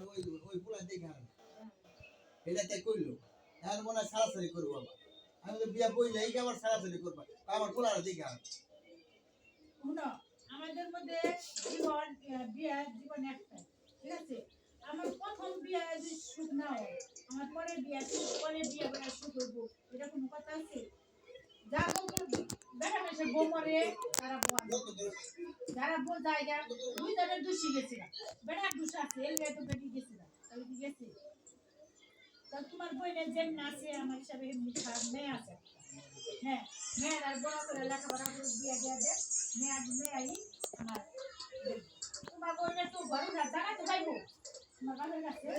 ওই ওই পুরা দেখে এটা তাই কইলো এখন মনে হয় সারাসারি করবো বাবা আমি তো বিয়া বইলে এই আবার সারাসারি করবো আমার পোলার দেখে শুনো আমাদের মধ্যে জীবন বিয়া জীবন একটাই ঠিক আছে আমার প্রথম বিয়া যদি সুখ না হয় আমার পরে বিয়া করে সুখ হইবো এটা কোনো কথা আছে যা বলবো বেটা বেশে বউ মরে তারা বোয়া যারা বউ জায়গা দুই জনের দোষী গেছিল বেটা দোষ আছে এর তো বেটি গেছিল তাই কি গেছে তা তোমার বইনের যেমন আছে আমার হিসাবে এমনি খারাপ মেয়ে আছে হ্যাঁ মেয়ের আর বড় করে লেখাপড়া করে বিয়া দেওয়া দে মেয়াই আমার তোমার বইনের তো ঘর উঠার জায়গা তো পাইবো তোমার বাবার কাছে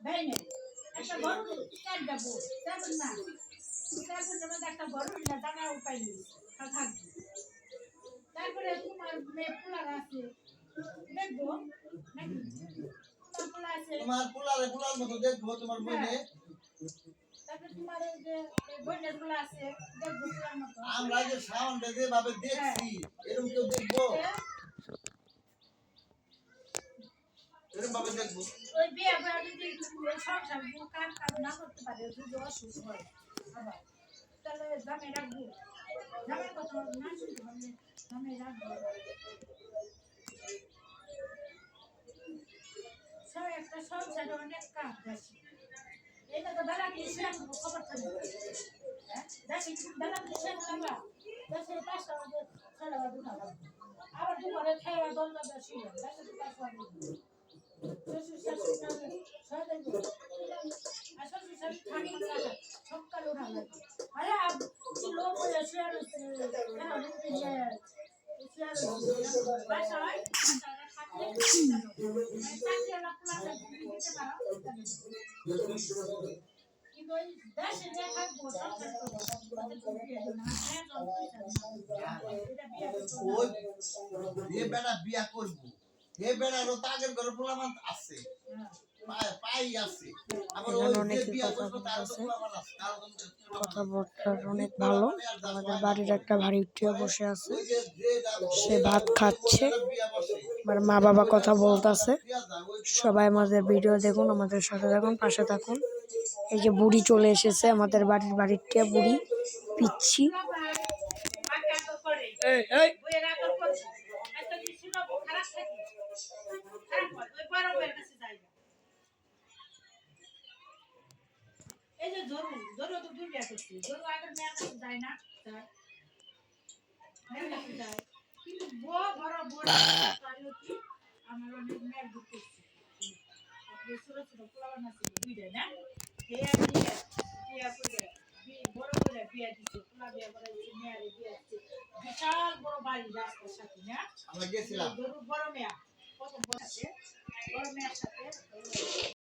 ভাই নেই একটা ঘর চার যাবো যাবেন না একটা বড় জায়গা উপায় নেই থাকবে তারপরে তোমার মেয়ে পোলার আছে দেখবো নাকি তোমার পোলা আছে তোমার পোলার মতো দেখবো তোমার বইনে তারপরে তোমার ওই যে বইনের গুলো আছে দেখবো পোলার মতো আমরা যে সাউন্ডে যেভাবে দেখছি এরকম কেউ দেখবো এরকম ভাবে দেখবো ওই বিয়ে করে যদি সংসার কাজ না করতে পারে যদি অসুখ হয় আবার তাহলে জামাই রাখবো জামাই কথা না শুনতে পারলে জামাই রাখবো সব একটা সংসারে অনেক কাজ বেশি এটা তো বেলা কিছু খবর থাকবে হ্যাঁ দেখি বেলা কিছু লাগা দেশে 5টা বাজে 6টা বাজে উঠা লাগবে আবার দুপুরে খাওয়া দরজা বেশি দেশে 5টা বাজে শ্বশুর শাশুড়ি সবাই আর শ্বশুর শাশুড়ি থাকি না সকালে উঠা লাগবে আরে কি লোক হয়ে শুয়ে রয়েছে বাসায় বিয়া করবো হে বেড়ারও তো আগের ঘরে পোলামান আছে পাই আছে আবার ওই যে বিয়া করবো তার তো পোলামান আছে কথাবার্তা অনেক ভালো আমাদের বাড়ির একটা ভারী উঠিয়ে বসে আছে সে ভাত খাচ্ছে আমার মা বাবা কথা বলতেছে সবাই আমাদের ভিডিও দেখুন আমাদের সাথে থাকুন পাশে থাকুন এই যে বুড়ি চলে এসেছে আমাদের বাড়ির বুড়ি পিচ্ছি এই যে জরু তো দুই বিয়া করছি জরু আগের মেয়ের কাছে যায় না মেয়ের কাছে যায় কিন্তু বড় আমার অনেক মেয়ের দুঃখ করছি ছোট ছোট পোলাবান আছে দুইটা না বড় করে বিয়া দিচ্ছে পোলা বিয়া করাইছে মেয়ের বিয়া দিচ্ছে বিশাল বড় বাড়ি রাস্তার সাথে না আমরা গেছিলাম বড় মেয়া প্রথম বড় মেয়ের সাথে